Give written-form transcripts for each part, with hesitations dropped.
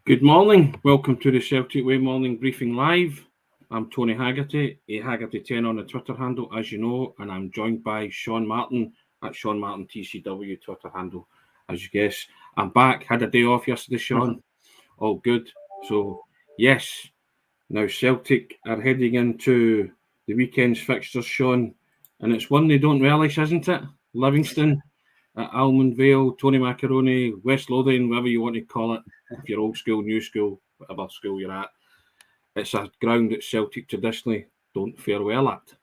Good morning. Welcome to the Celtic Way Morning Briefing Live. I'm Tony Haggerty, Haggerty10 on the Twitter handle, as you know, and I'm joined by Sean Martin at Sean Martin TCW Twitter handle, as you guess. I'm back. Had a day off yesterday, Sean. All good. So, yes, now Celtic are heading into the weekend's fixtures, Sean, and it's one they don't relish, isn't it? Livingston at Almondvale, Tony Macaroni, West Lothian, whatever you want to call it. If you're old school, new school, whatever school you're at, it's a ground that Celtic traditionally don't fare well at.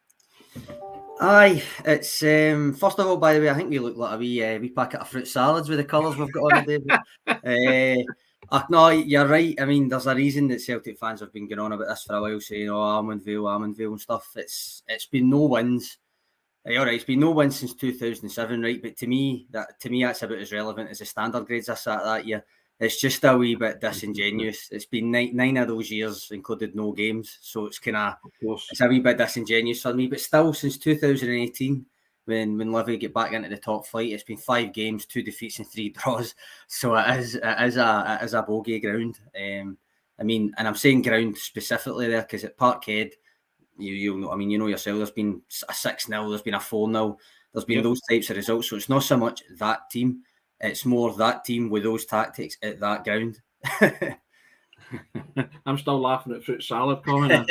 Aye, it's first of all, by the way, I think we look like a wee packet of fruit salads with the colours we've got on today. No, you're right. I mean, there's a reason that Celtic fans have been going on about this for a while, saying, "Oh, Almondvale and stuff." It's been no wins. All right, it's been no wins since 2007, right? But to me, that's about as relevant as the standard grades I sat that year. It's just a wee bit disingenuous. It's been nine of those years included no games, so it's it's a wee bit disingenuous for me. But still, since 2018, when Livy get back into the top flight, it's been 5 games, 2 defeats and 3 draws. So it is a bogey ground. I mean, and I'm saying ground specifically there because at Parkhead, you know, I mean, you know yourself, there's been a 6-0, there's been a 4-0, there's been those types of results. So it's not so much that team, it's more that team with those tactics at that ground. I'm still laughing at fruit salad comment.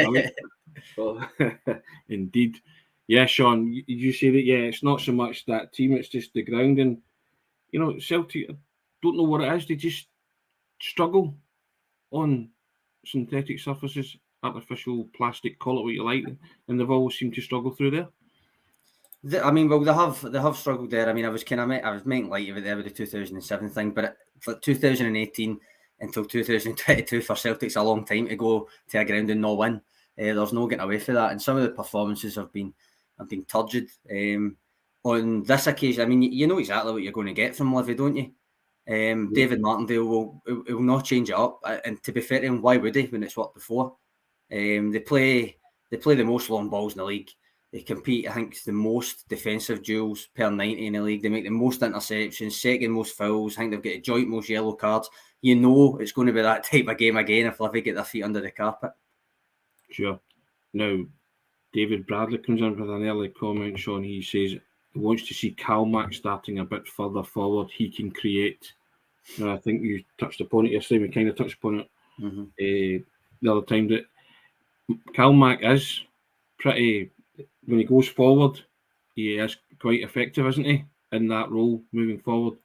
Indeed. Yeah, Sean, you say that, it's not so much that team, it's just the ground. And, you know, Celtic, I don't know what it is, they just struggle on synthetic surfaces, artificial plastic, call it what you like, and they've always seemed to struggle through there. I mean, well, they have struggled there. I mean, I was making light of it there with the 2007 thing, but for 2018 until 2022 for Celtic's a long time to go to a ground and not win. There's no getting away for that, and some of the performances have been turgid. On this occasion, I mean, you know exactly what you're going to get from Livy, don't you? David Martindale will not change it up, and to be fair to him, why would he when it's worked before? They play the most long balls in the league. They compete, I think, the most defensive duels per 90 in the league. They make the most interceptions, second most fouls. I think they've got a joint most yellow cards. You know it's going to be that type of game again if Livy get their feet under the carpet. Sure. Now, David Bradley comes in with an early comment, Sean. He says he wants to see Calmack starting a bit further forward. He can create. Now, I think you touched upon it yesterday. We kind of touched upon it the other time that Calmack is pretty... When he goes forward, he is quite effective, isn't he, in that role moving forward?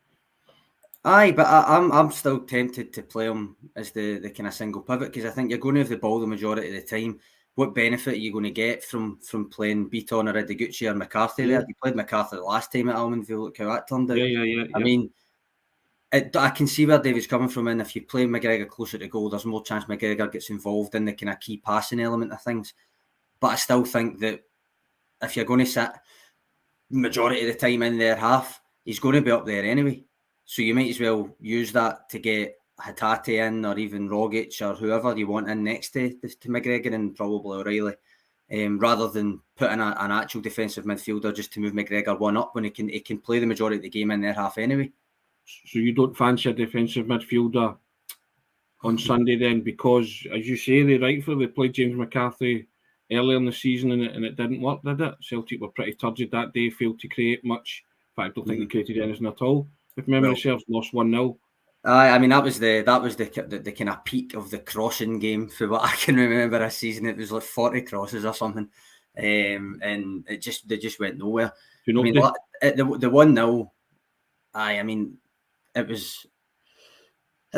Aye, but I'm still tempted to play him as the kind of single pivot because I think you're going to have the ball the majority of the time. What benefit are you going to get from playing Beaton or Ideguchi or McCarthy there? You played McCarthy the last time at Almondvale. Look how that turned out. Yeah. I mean, I can see where David's coming from, and if you play McGregor closer to goal, there's more chance McGregor gets involved in the kind of key passing element of things. But I still think that if you're going to sit majority of the time in their half, he's going to be up there anyway. So you might as well use that to get Hatate in, or even Rogic, or whoever you want in next to McGregor and probably O'Reilly, rather than putting an actual defensive midfielder just to move McGregor one up when he can play the majority of the game in their half anyway. So you don't fancy a defensive midfielder on Sunday then, because as you say, they rightfully played James McCarthy earlier in the season and it didn't work, did it? Celtic were pretty turgid that day, failed to create much. In fact, I don't think they created anything at all. If memory serves, lost 1-0. I mean, that was the kind of peak of the crossing game for what I can remember this season. It was like 40 crosses or something, and they just went nowhere. I mean, the 1-0. I mean, it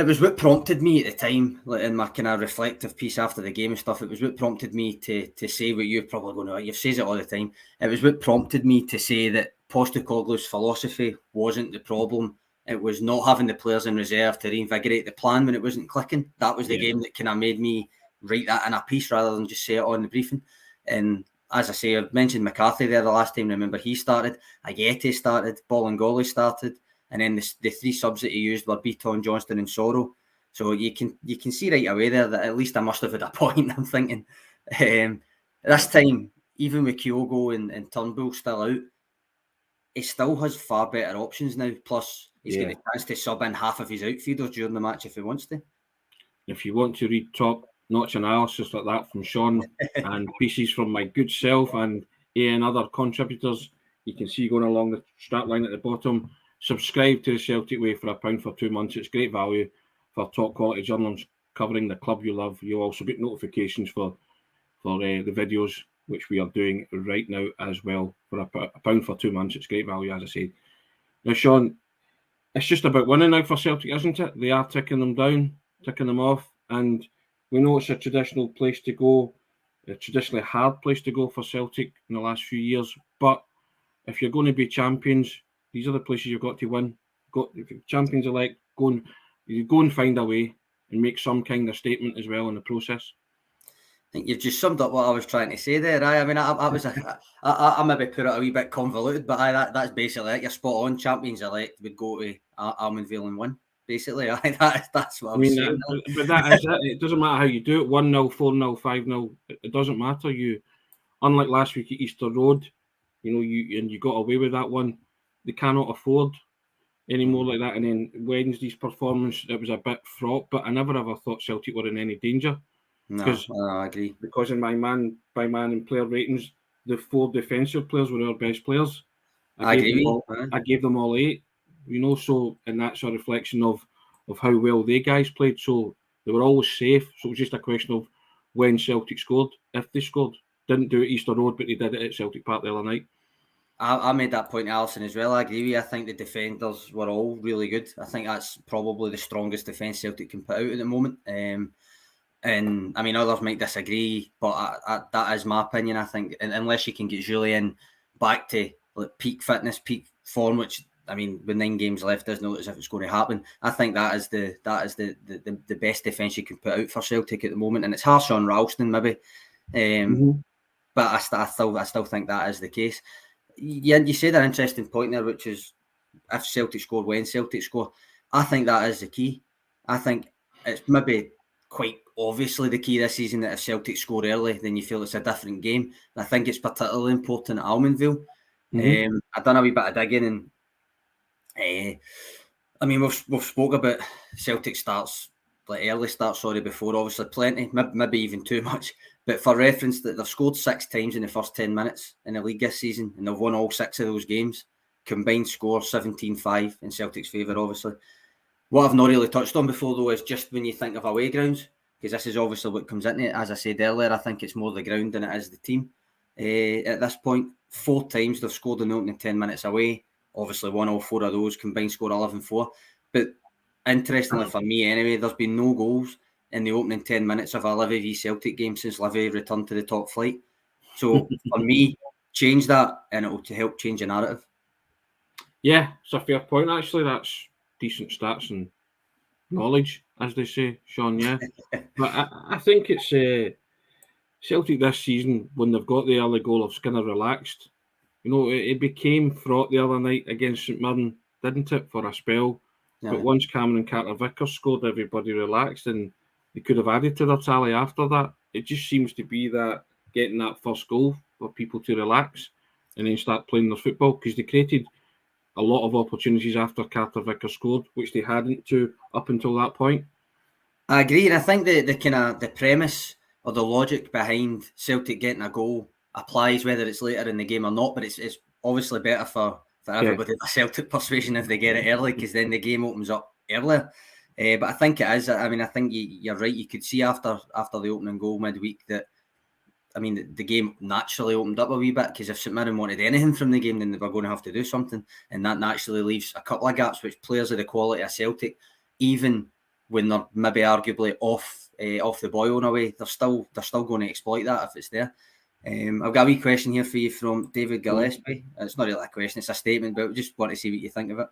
was what prompted me at the time, like in my kind of reflective piece after the game and stuff. It was what prompted me to say what you're probably going to. You've said it all the time. It was what prompted me to say that Postecoglou's philosophy wasn't the problem. It was not having the players in reserve to reinvigorate the plan when it wasn't clicking. That was the game that kind of made me write that in a piece rather than just say it on the briefing. And as I say, I mentioned McCarthy there the last time. Remember, he started. Agete started. Bolingoli started. And then the 3 subs that he used were Beaton, Johnston and Sorrow. So you can see right away there that at least I must have had a point, I'm thinking. This time, even with Kyogo and Turnbull still out, he still has far better options now. Plus, he's got the chance to sub in half of his outfielders during the match if he wants to. if you want to read top-notch analysis like that from Sean and pieces from my good self and other contributors, you can see going along the strap line at the bottom. Subscribe to the Celtic Way for £1 for 2 months. It's great value for top-quality journalism covering the club you love. You'll also get notifications for the videos, which we are doing right now as well, for £1 for 2 months. It's great value, as I said. Now, Sean, it's just about winning now for Celtic, isn't it? They are ticking them down, ticking them off, and we know it's a traditional place to go, a traditionally hard place to go for Celtic in the last few years. But if you're going to be champions, these are the places you've got to win. If you're champions elect, go and find a way and make some kind of statement as well in the process. I think you've just summed up what I was trying to say there. I mean, I maybe put it a wee bit convoluted, but that's basically it. You're spot on. Champions elect would go to Almondvale and win. Basically, that's what I was saying. But that is it. It doesn't matter how you do it. 1-0, 4-0, 5-0. It doesn't matter. Unlike last week at Easter Road, you got away with that one. They cannot afford any more like that. And then Wednesday's performance, it was a bit fraught, but I never ever thought Celtic were in any danger. No, I agree. Because in my man and player ratings, the 4 defensive players were our best players. I gave them all 8. So, and that's a reflection of how well they guys played. So they were always safe. So it was just a question of when Celtic scored, if they scored. Didn't do it at Easter Road, but they did it at Celtic Park the other night. I made that point to Alison as well. I agree with you. I think the defenders were all really good. I think that's probably the strongest defence Celtic can put out at the moment. And I mean, others might disagree, but that is my opinion. I think unless you can get Julian back to peak fitness, peak form, which I mean, with 9 games left, doesn't look as if it's going to happen. I think that is the best defence you can put out for Celtic at the moment, and it's harsh on Ralston maybe, but I still think that is the case. Yeah, you said an interesting point there, which is if Celtic score, when Celtic score. I think that is the key. I think it's maybe quite obviously the key this season that if Celtic score early, then you feel it's a different game. And I think it's particularly important at Almondvale. I've done a wee bit of digging, and I mean we've spoke about Celtic starts, like early starts, before, obviously plenty, maybe even too much. But for reference, that they've scored 6 times in the first 10 minutes in the league this season, and they've won all 6 of those games. Combined score 17-5 in Celtic's favour, obviously. What I've not really touched on before, though, is just when you think of away grounds, because this is obviously what comes into it. As I said earlier, I think it's more the ground than it is the team. At this point, 4 times they've scored in the opening 10 minutes away. Obviously, won all 4 of those, combined score 11-4. But interestingly for me anyway, there's been no goals in the opening 10 minutes of a Livy v Celtic game since Livy returned to the top flight. So for me, change that and it will help change the narrative. Yeah, it's a fair point actually. That's decent stats and knowledge, as they say, Sean, yeah. But I think it's Celtic this season, when they've got the early goal of Skinner relaxed. It became fraught the other night against St Mirren, didn't it, for a spell? Yeah. But once Cameron Carter-Vickers scored, everybody relaxed, and they could have added to their tally after that. It just seems to be that getting that first goal for people to relax and then start playing their football, because they created a lot of opportunities after Carter-Vickers scored, which they hadn't up until that point. I agree, and I think the premise or the logic behind Celtic getting a goal applies whether it's later in the game or not, but it's obviously better for everybody, the Celtic persuasion, if they get it early, because then the game opens up earlier. But I think it is. I mean, I think you're right. You could see after the opening goal midweek that, I mean, the game naturally opened up a wee bit, because if St Mirren wanted anything from the game, then they were going to have to do something, and that naturally leaves a couple of gaps, which players of the quality of Celtic, even when they're maybe arguably off the boil in a way, they're still going to exploit that if it's there. I've got a wee question here for you from David Gillespie. It's not really a question, it's a statement, but I just want to see what you think of it.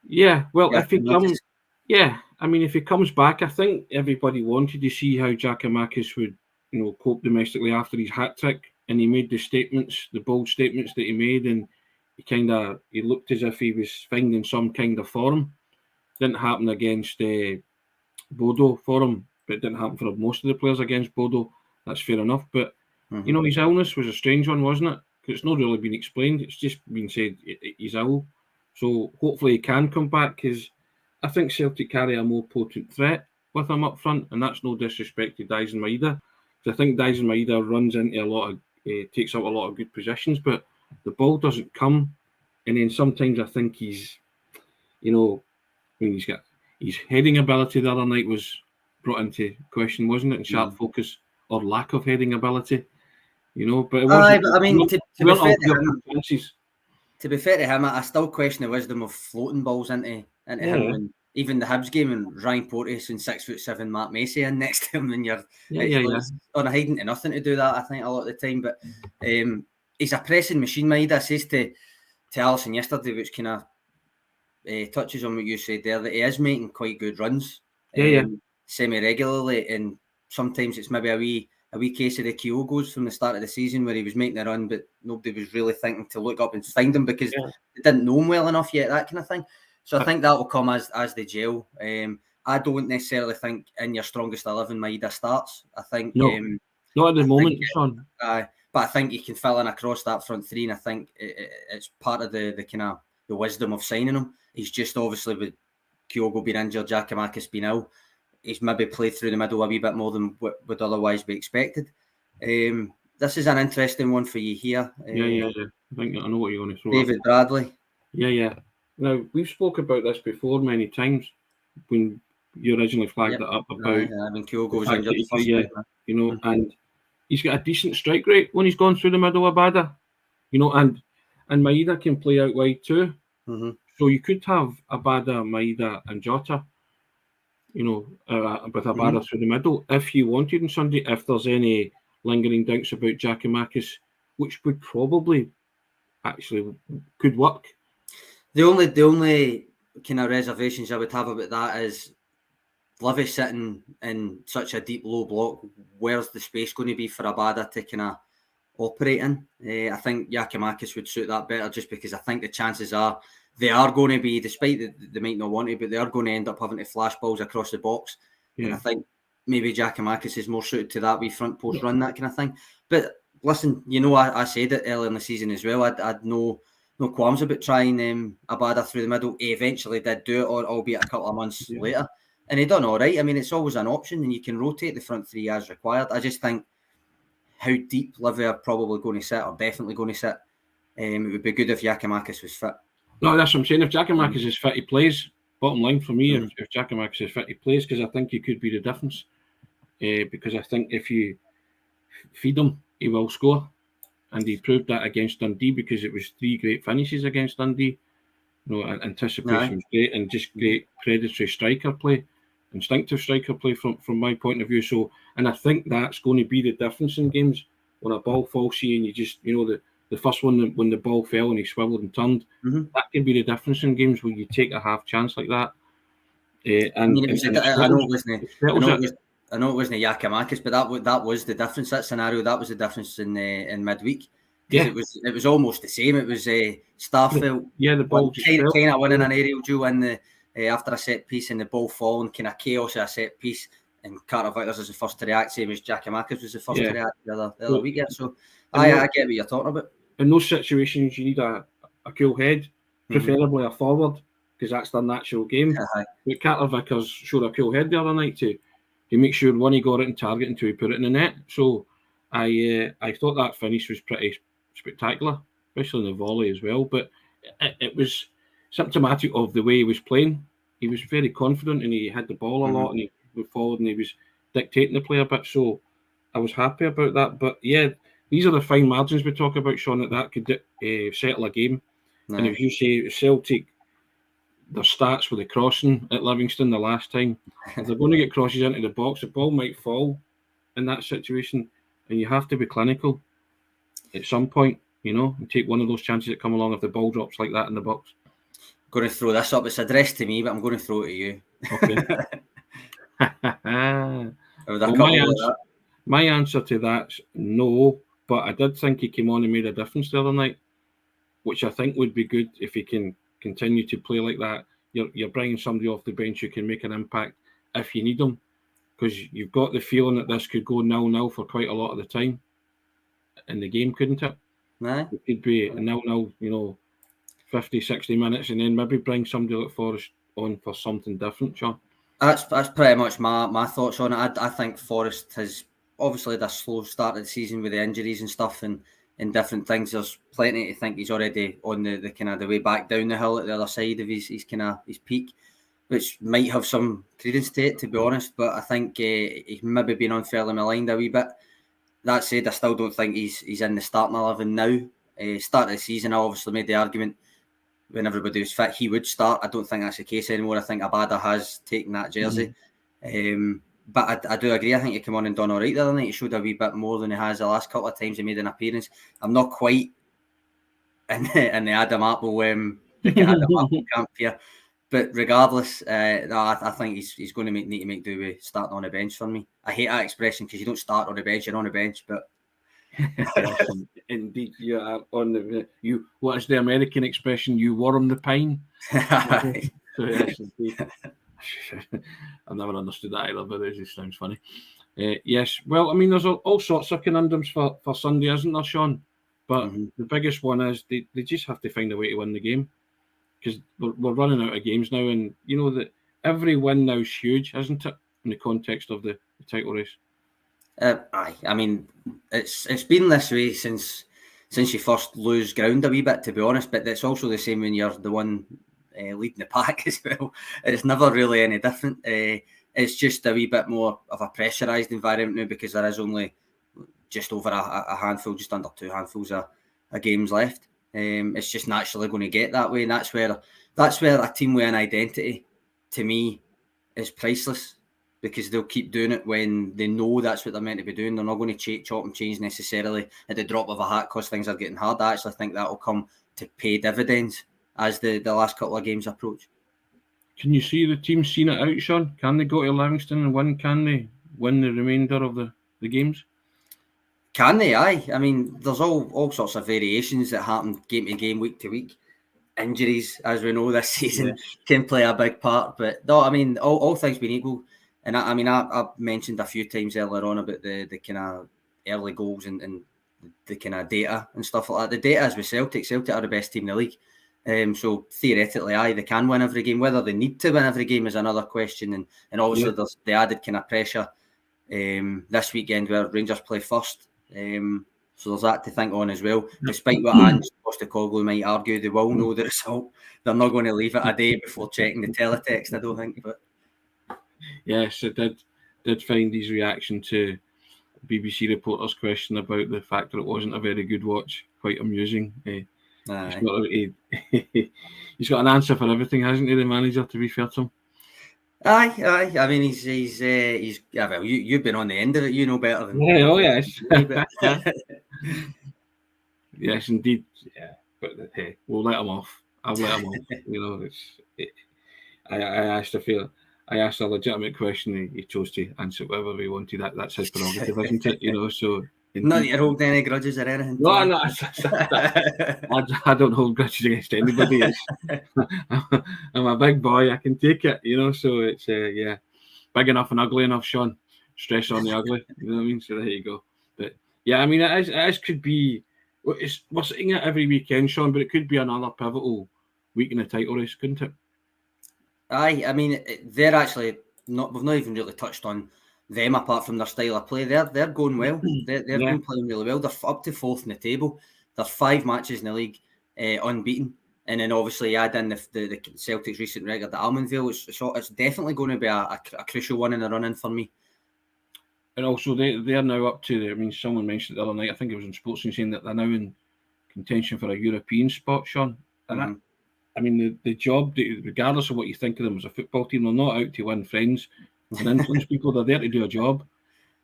Yeah, well, if he comes back, I think everybody wanted to see how Giakoumakis would, cope domestically after his hat-trick, and he made the bold statements that he made, and he looked as if he was finding some kind of form. Didn't happen against Bodo for him, but it didn't happen for most of the players against Bodo. That's fair enough, but his illness was a strange one, wasn't it? Because it's not really been explained. It's just been said he's ill. So hopefully he can come back, because I think Celtic carry a more potent threat with him up front, and that's no disrespect to Dyson Maeda. I think Dyson Maeda runs into a lot of, takes up a lot of good positions, but the ball doesn't come. And then sometimes I think he's, when he's got his heading ability the other night was brought into question, wasn't it? And sharp focus or lack of heading ability, But it wasn't. But I mean, to be fair to him, I still question the wisdom of floating balls into him. And even the Hibs game and Ryan Porteous and 6'7" Mark Macy in next to him, and you're on a hiding to nothing to do that. I think a lot of the time, but he's a pressing machine. Maeda says to Alison yesterday, which kind of touches on what you said there, that he is making quite good runs, semi-regularly, and sometimes it's maybe a wee case of the Kyogos from the start of the season where he was making a run, but nobody was really thinking to look up and find him because they didn't know him well enough yet, that kind of thing. So I think that will come as they gel. I don't necessarily think in your strongest 11 Maeda starts. I think not at the moment, Sean. But I think you can fill in across that front three, and I think it's part of the kind of the wisdom of signing him. He's just obviously with Kyogo being injured, Giakoumakis being ill, he's maybe played through the middle a wee bit more than would otherwise be expected. This is an interesting one for you here. I think I know what you're going to throw. David Bradley. Yeah. Now, we've spoke about this before many times when you originally flagged it up about when Kyogo was injured. And he's got a decent strike rate when he's gone through the middle of Abada, and Maeda can play out wide too. Mm-hmm. So you could have Abada, Maeda, and Jota, with Abada through the middle if you wanted on Sunday. If there's any lingering doubts about Giakoumakis, which would probably actually could work. The only kind of reservations I would have about that is Livy sitting in such a deep low block. Where's the space going to be for Abada to kind of operate in? I think Giakoumakis would suit that better, just because I think the chances are they are going to be, despite they might not want to, but they are going to end up having to flash balls across the box. And I think maybe Giakoumakis is more suited to that wee front post run, that kind of thing. But listen, I said it earlier in the season as well. I'd no qualms about trying Abada through the middle. He eventually did do it, albeit a couple of months later. And he done all right. I mean, it's always an option, and you can rotate the front three as required. I just think how deep Livy are probably going to sit, or definitely going to sit, it would be good if Giakoumakis was fit. No, that's what I'm saying. If Giakoumakis is fit, he plays. Bottom line for me, if Giakoumakis is fit, he plays, because I think he could be the difference. Because I think if you feed him, he will score. And he proved that against Dundee, because it was 3 great finishes against Dundee. Anticipation was great, and just great predatory striker play, instinctive striker play from my point of view. So, and I think that's going to be the difference in games when a ball falls to you, and you just, the first one when the ball fell and he swiveled and turned, that can be the difference in games where you take a half chance like that. I know it wasn't Giakoumakis, but that was the difference. That scenario, that was the difference in midweek. Yeah, it was almost the same. It was Starfield. The ball kind of winning an aerial duel in the after a set piece, and the ball falling, kind of chaos at a set piece. And Carter Vickers was the first to react, same as Giakoumakis was the first to react the other weekend. So I get what you're talking about. In those situations, you need a cool head, preferably a forward, because that's their natural game. But Carter Vickers showed a cool head the other night to make sure one, he got it in target until he put it in the net. So I thought that finish was pretty spectacular, especially in the volley as well. But it was symptomatic of the way he was playing. He was very confident, and he had the ball a lot, and he moved forward, and he was dictating the play a bit. So I was happy about that. But these are the fine margins we talk about, Sean, that could settle a game. And if you say Celtic, their stats with the crossing at Livingston the last time, if they're going to get crosses into the box, the ball might fall in that situation, and you have to be clinical at some point, and take one of those chances that come along if the ball drops like that in the box. I'm going to throw this up. It's addressed to me, but I'm going to throw it to you. Okay. My answer to that's no, but I did think he came on and made a difference the other night, which I think would be good if he can continue to play like that. You're bringing somebody off the bench who can make an impact if you need them, because you've got the feeling that this could go 0-0 for quite a lot of the time in the game, couldn't it? It could be 0-0, 50, 60 minutes, and then maybe bring somebody like Forrest on for something different, Sean. That's pretty much my thoughts on it. I think Forest has obviously had a slow start of the season with the injuries and stuff and different things. There's plenty to think he's already on the kind of the way back down the hill at the other side of his peak, which might have some credence to it, to be honest. But I think he's maybe been unfairly maligned a wee bit. That said, I still don't think he's in the starting 11 now. Start of the season, I obviously made the argument when everybody was fit, he would start. I don't think that's the case anymore. I think Abada has taken that jersey. But I do agree. I think he came on and done all right the other night. He showed a wee bit more than he has the last couple of times he made an appearance. I'm not quite in the Adam Apple, camp here. But regardless, I think he's going to need to make do with starting on the bench for me. I hate that expression because you don't start on the bench, you're on the bench. But indeed, you are on the what is the American expression? You warm the pine. So yes, indeed. I've never understood that either, but it just sounds funny. Yes, well, I mean, there's all sorts of conundrums for Sunday, isn't there, Sean? But the biggest one is they just have to find a way to win the game, because we're running out of games now, and you know that every win now is huge, isn't it, in the context of the title race? Aye, I mean, it's been this way since you first lose ground a wee bit, to be honest. But it's also the same when you're the one leading the pack as well. It's never really any different. It's just a wee bit more of a pressurised environment now because there is only just over a handful, just under 2 handfuls of games left. It's just naturally going to get that way, and that's where a team with an identity, to me, is priceless. Because they'll keep doing it when they know that's what they're meant to be doing. They're not going to chop and change necessarily at the drop of a hat because things are getting hard. I actually think that will come to pay dividends as the last couple of games approach. Can you see the team seeing it out, Sean? Can they go to Livingston and win? Can they win the remainder of the games? Can they? Aye. I mean, there's all sorts of variations that happen game to game, week to week. Injuries, as we know this season, can play a big part. But no, I mean, all things being equal. And I mentioned a few times earlier on about the kind of early goals and the kind of data and stuff like that. The data is with Celtic. Celtic are the best team in the league. So theoretically, they can win every game. Whether they need to win every game is another question. And obviously there's the added kind of pressure this weekend where Rangers play first. So there's that to think on as well. Despite what Ange Postecoglou might argue, they will know the result. They're not going to leave it a day before checking the teletext, I don't think. But yes, I did find his reaction to BBC reporter's question about the fact that it wasn't a very good watch quite amusing. He's got an answer for everything, hasn't he, the manager, to be fair to him? Aye. I mean, he's well, you've been on the end of it, you know better than me. Oh yes. Yes, indeed. Yeah, but hey, we'll let him off. I'll let him off. You know, I asked a legitimate question. He chose to answer whatever he wanted. That's his prerogative, isn't it? You know, so. Not that you're holding any grudges or anything. No. I don't hold grudges against anybody. I'm a big boy. I can take it. You know, so it's big enough and ugly enough, Sean. Stress on the ugly. You know what I mean? So there you go. But yeah, I mean, it could be. We're sitting it every weekend, Sean, but it could be another pivotal week in the title race, couldn't it? Aye, I mean, they're actually not. We've not even really touched on them apart from their style of play. They're going well. They've been playing really well. They're up to 4th in the table. There's 5 matches in the league unbeaten, and then obviously add in the Celtic's recent record at Almondvale. It's definitely going to be a crucial one in the running for me. And also they're now up to. I mean, someone mentioned it the other night. I think it was in Sportsman saying that they're now in contention for a European spot, Sean. And I mean, the job, regardless of what you think of them as a football team, they're not out to win friends and influence people. They're there to do a job.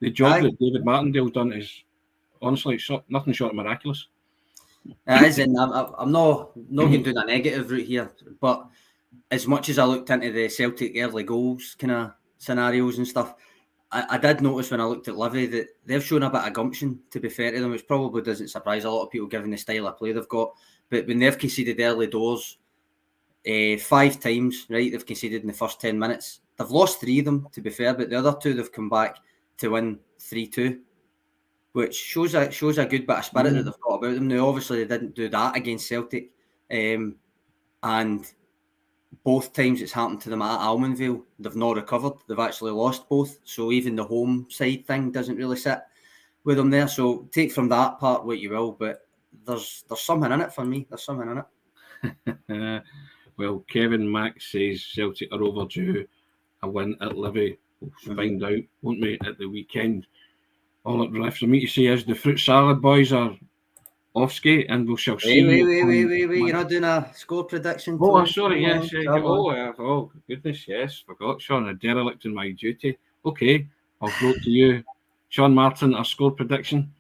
The job that David Martindale's done is honestly nothing short of miraculous. It is, and I'm not going down a negative route here, but as much as I looked into the Celtic early goals kind of scenarios and stuff, I did notice when I looked at Livy that they've shown a bit of gumption, to be fair to them, which probably doesn't surprise a lot of people given the style of play they've got. But when they've conceded early doors, 5 times, right, they've conceded in the first 10 minutes. They've lost 3 of them, to be fair, but the other 2 they've come back to win 3-2, which shows a good bit of spirit that they've got about them. Now, obviously, they didn't do that against Celtic, and both times it's happened to them at Almondvale, they've not recovered. They've actually lost both. So even the home side thing doesn't really sit with them there. So take from that part what you will, but there's something in it for me. There's something in it. Well, Kevin Mack says Celtic are overdue a win at Livy. We'll find out, won't we, at the weekend. All it left for me to say is the fruit salad boys are off skate, and we shall see. Wait. You're not doing a score prediction? Oh, sorry, yes. Oh, goodness, yes. Forgot, Sean. A derelict in my duty. Okay, I'll go to you. Sean Martin, a score prediction?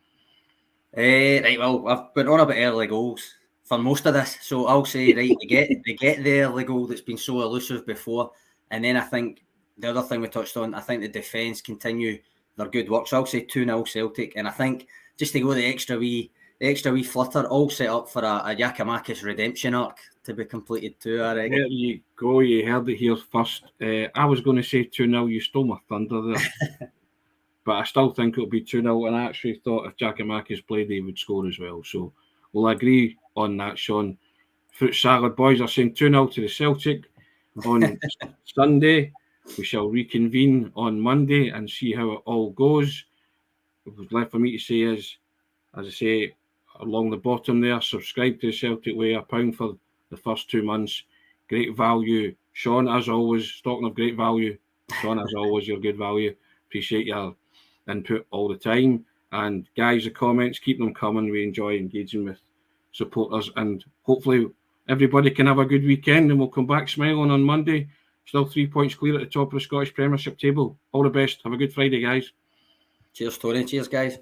Right, well, I've been on about early goals for most of this, so I'll say, right, they get the early goal that's been so elusive before, and then I think the other thing we touched on, I think the defence continue their good work, so I'll say 2-0 Celtic, and I think just to go the extra wee flutter, all set up for a Giakoumakis redemption arc to be completed too, I reckon. There you go, you heard it here first. I was going to say 2-0, you stole my thunder there. But I still think it'll be 2-0, and I actually thought if Giakoumakis played, he would score as well. So we'll agree on that, Sean. Fruit salad boys are saying 2-0 to the Celtic on Sunday. We shall reconvene on Monday and see how it all goes. What's left for me to say is, as I say, along the bottom there, subscribe to the Celtic Way, £1 for the first 2 months. Great value. Sean, as always, talking of great value, Sean, as always, you're good value. Appreciate your input all the time. And guys, the comments, keep them coming. We enjoy engaging with supporters, and hopefully everybody can have a good weekend, and we'll come back smiling on Monday. Still 3 points clear at the top of the Scottish Premiership table. All the best. Have a good Friday, guys. Cheers, Tony. Cheers, guys.